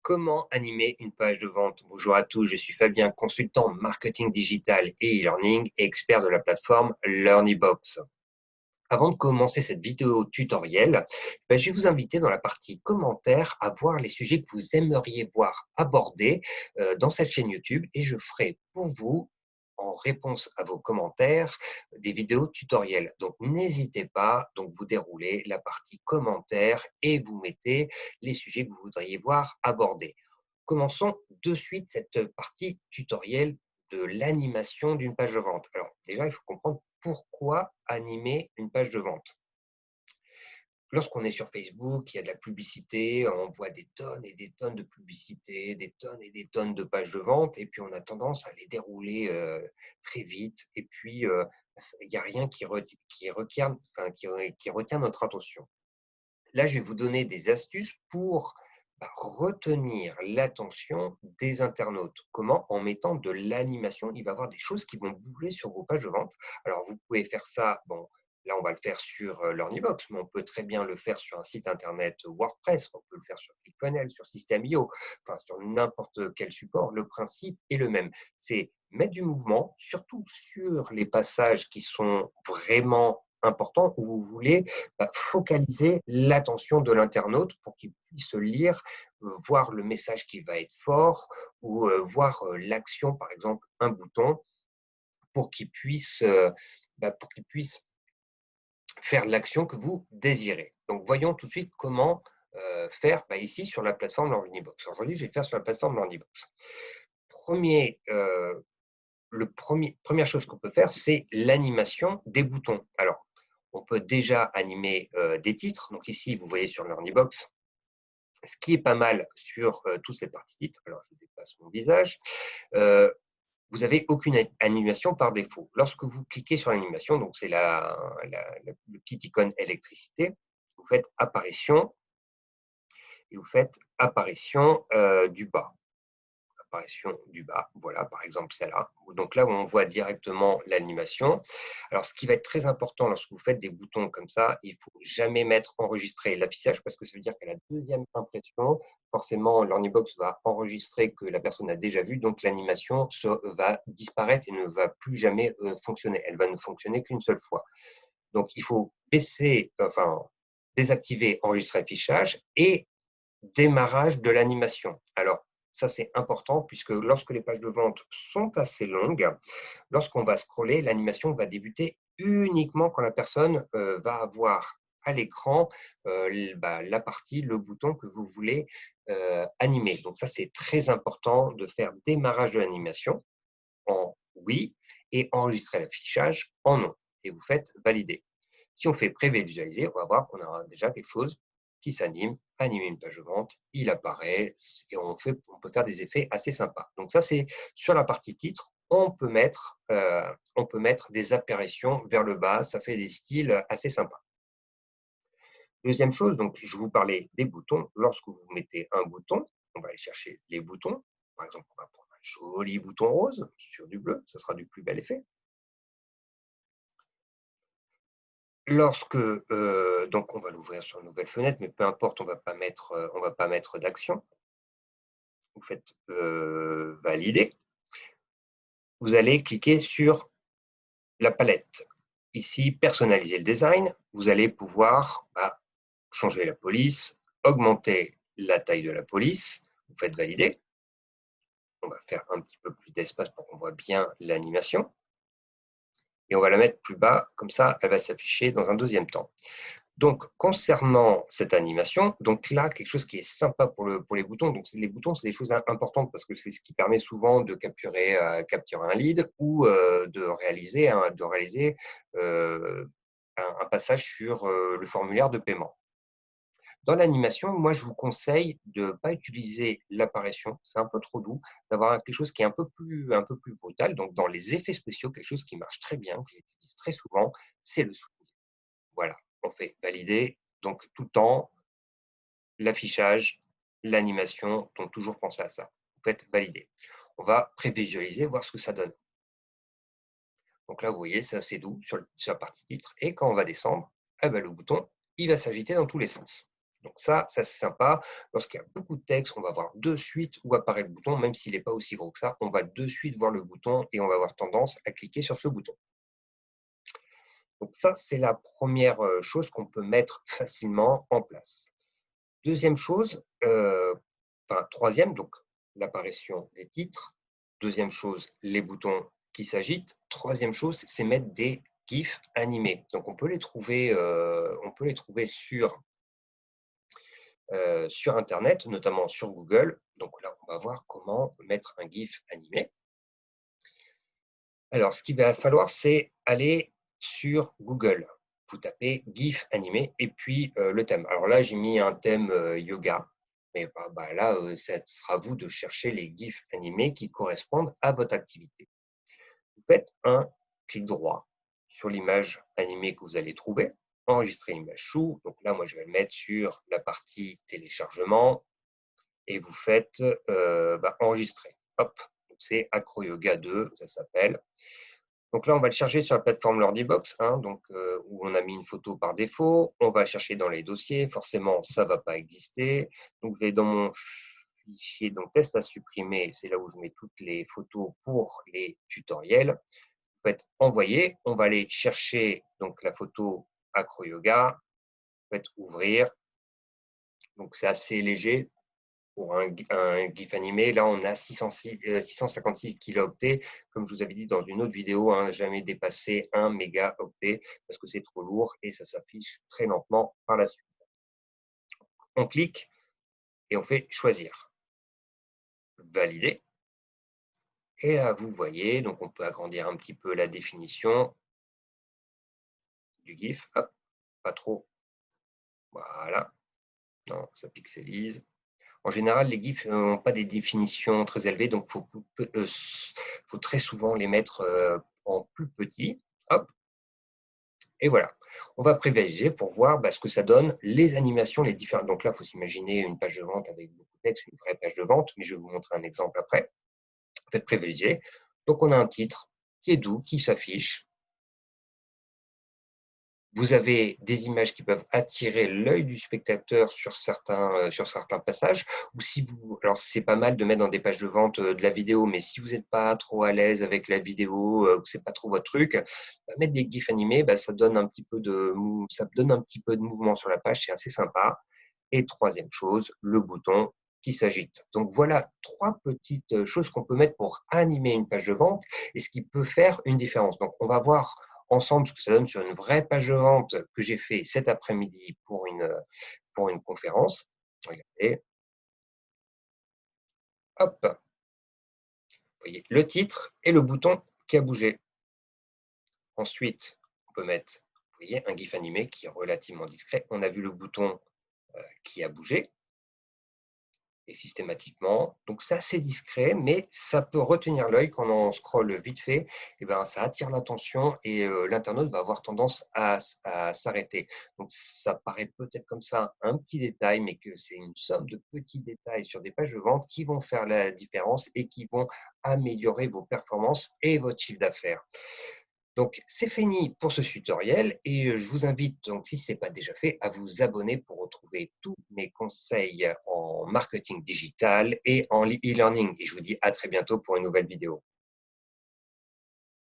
Comment animer une page de vente? Bonjour à tous, je suis Fabien, consultant marketing digital et e-learning et expert de la plateforme LearnyBox. Avant de commencer cette vidéo tutoriel, je vais vous inviter dans la partie commentaires à voir les sujets que vous aimeriez voir abordés dans cette chaîne YouTube et je ferai pour vous, en réponse à vos commentaires, des vidéos tutoriels. Donc n'hésitez pas, donc vous déroulez la partie commentaires et vous mettez les sujets que vous voudriez voir abordés. Commençons de suite cette partie tutoriel de l'animation d'une page de vente. Alors déjà, il faut comprendre pourquoi animer une page de vente. Lorsqu'on est sur Facebook, il y a de la publicité, on voit des tonnes et des tonnes de publicités, des tonnes et des tonnes de pages de vente, et puis on a tendance à les dérouler très vite, et puis il n'y a rien qui retient notre attention. Là, je vais vous donner des astuces pour retenir l'attention des internautes. Comment? En mettant de l'animation. Il va y avoir des choses qui vont bouger sur vos pages de vente. Alors, vous pouvez faire ça, bon, là, on va le faire sur LearnyBox, mais on peut très bien le faire sur un site internet WordPress, on peut le faire sur ClickFunnels, sur System.io, enfin, sur n'importe quel support. Le principe est le même. C'est mettre du mouvement, surtout sur les passages qui sont vraiment importants, où vous voulez focaliser l'attention de l'internaute pour qu'il puisse lire, voir le message qui va être fort ou voir l'action, par exemple, un bouton, pour qu'il puisse, pour qu'il puisse faire l'action que vous désirez. Donc, voyons tout de suite comment faire ici sur la plateforme LearnyBox. Aujourd'hui, je vais faire sur la plateforme LearnyBox. Première chose qu'on peut faire, c'est l'animation des boutons. Alors, on peut déjà animer des titres. Donc ici, vous voyez sur LearnyBox, ce qui est pas mal sur toute cette partie titre. Alors, je dépasse mon visage. Vous n'avez aucune animation par défaut. Lorsque vous cliquez sur l'animation, donc c'est le petit icône électricité, vous faites apparition et vous faites apparition du bas. Apparition du bas, voilà, par exemple celle-là. Donc là, on voit directement l'animation. Alors, ce qui va être très important lorsque vous faites des boutons comme ça, il ne faut jamais mettre enregistrer l'affichage parce que ça veut dire qu'à la deuxième impression, forcément, LearnyBox va enregistrer que la personne a déjà vu, donc l'animation va disparaître et ne va plus jamais fonctionner. Elle va ne fonctionner qu'une seule fois. Donc, il faut désactiver enregistrer affichage et démarrage de l'animation. Alors, ça, c'est important puisque lorsque les pages de vente sont assez longues, lorsqu'on va scroller, l'animation va débuter uniquement quand la personne va avoir à l'écran la partie, le bouton que vous voulez animer. Donc ça, c'est très important de faire démarrage de l'animation en oui et enregistrer l'affichage en non. Et vous faites valider. Si on fait prévisualiser, on va voir qu'on aura déjà quelque chose qui s'anime, animer une page de vente, il apparaît et on peut faire des effets assez sympas. Donc ça, c'est sur la partie titre, on peut mettre des apparitions vers le bas, ça fait des styles assez sympas. Deuxième chose, donc je vous parlais des boutons. Lorsque vous mettez un bouton, on va aller chercher les boutons. Par exemple, on va prendre un joli bouton rose sur du bleu, ça sera du plus bel effet. Lorsque, donc on va l'ouvrir sur une nouvelle fenêtre, mais peu importe, on va pas mettre d'action. Vous faites, valider. Vous allez cliquer sur la palette. Ici, personnaliser le design. Vous allez pouvoir, changer la police, augmenter la taille de la police. Vous faites valider. On va faire un petit peu plus d'espace pour qu'on voit bien l'animation et on va la mettre plus bas, comme ça, elle va s'afficher dans un deuxième temps. Donc, concernant cette animation, donc là, quelque chose qui est sympa pour les boutons. Donc, les boutons, c'est des choses importantes parce que c'est ce qui permet souvent de capturer un lead ou de réaliser un passage sur le formulaire de paiement. Dans l'animation, moi, je vous conseille de ne pas utiliser l'apparition, c'est un peu trop doux, d'avoir quelque chose qui est un peu plus brutal. Donc, dans les effets spéciaux, quelque chose qui marche très bien, que j'utilise très souvent, c'est le sourire. Voilà, on fait valider. Donc, tout le temps, l'affichage, l'animation, donc toujours penser à ça. Vous faites valider. On va prévisualiser, voir ce que ça donne. Donc là, vous voyez, c'est assez doux sur la partie titre. Et quand on va descendre, le bouton, il va s'agiter dans tous les sens. Donc ça c'est sympa. Lorsqu'il y a beaucoup de texte, on va voir de suite où apparaît le bouton, même s'il n'est pas aussi gros que ça, on va de suite voir le bouton et on va avoir tendance à cliquer sur ce bouton. Donc ça, c'est la première chose qu'on peut mettre facilement en place. Deuxième chose, troisième, donc l'apparition des titres. Deuxième chose, les boutons qui s'agitent. Troisième chose, c'est mettre des GIFs animés. Donc on peut les trouver sur Internet, notamment sur Google. Donc là, on va voir comment mettre un GIF animé. Alors, ce qu'il va falloir, c'est aller sur Google. Vous tapez GIF animé et puis le thème. Alors là, j'ai mis un thème yoga. Mais là, ça sera à vous de chercher les GIFs animés qui correspondent à votre activité. Vous faites un clic droit sur l'image animée que vous allez trouver. Enregistrer l'image sous. Donc là, moi, je vais le mettre sur la partie téléchargement. Et vous faites enregistrer. Hop, c'est Acro Yoga 2, ça s'appelle. Donc là, on va le charger sur la plateforme Lordibox, où on a mis une photo par défaut. On va chercher dans les dossiers. Forcément, ça ne va pas exister. Donc, je vais dans mon fichier donc, test à supprimer. C'est là où je mets toutes les photos pour les tutoriels. Vous faites envoyer. On va aller chercher donc, la photo Acro Yoga. Vous faites ouvrir. Donc, c'est assez léger. Pour un GIF animé, là, on a 656 kilooctets. Comme je vous avais dit dans une autre vidéo, jamais dépasser 1 mégaoctet parce que c'est trop lourd et ça s'affiche très lentement par la suite. On clique et on fait choisir. Valider. Et là, vous voyez, donc on peut agrandir un petit peu la définition du GIF. Hop, pas trop. Voilà. Non, ça pixelise. En général, les GIFs n'ont pas des définitions très élevées, donc il faut très souvent les mettre en plus petit. Hop, et voilà. On va privilégier pour voir ce que ça donne, les animations, les différentes. Donc là, il faut s'imaginer une page de vente avec beaucoup de texte, une vraie page de vente, mais je vais vous montrer un exemple après. Faites privilégier. Donc on a un titre qui est doux, qui s'affiche. Vous avez des images qui peuvent attirer l'œil du spectateur sur certains passages. Ou si vous, alors c'est pas mal de mettre dans des pages de vente de la vidéo, mais si vous n'êtes pas trop à l'aise avec la vidéo, que c'est pas trop votre truc, mettre des gifs animés, ça donne un petit peu de mouvement sur la page, c'est assez sympa. Et troisième chose, le bouton qui s'agite. Donc voilà 3 petites choses qu'on peut mettre pour animer une page de vente et ce qui peut faire une différence. Donc on va voir ensemble ce que ça donne sur une vraie page de vente que j'ai fait cet après-midi pour une conférence. Regardez. Hop, vous voyez le titre et le bouton qui a bougé. Ensuite, on peut mettre, vous voyez, un GIF animé qui est relativement discret. On a vu le bouton qui a bougé. Et systématiquement. Donc c'est assez discret, mais ça peut retenir l'œil quand on scrolle vite fait. Et ça attire l'attention et l'internaute va avoir tendance à s'arrêter. Donc ça paraît peut-être comme ça un petit détail, mais que c'est une somme de petits détails sur des pages de vente qui vont faire la différence et qui vont améliorer vos performances et votre chiffre d'affaires. Donc, c'est fini pour ce tutoriel et je vous invite, donc, si ce n'est pas déjà fait, à vous abonner pour retrouver tous mes conseils en marketing digital et en e-learning. Et je vous dis à très bientôt pour une nouvelle vidéo.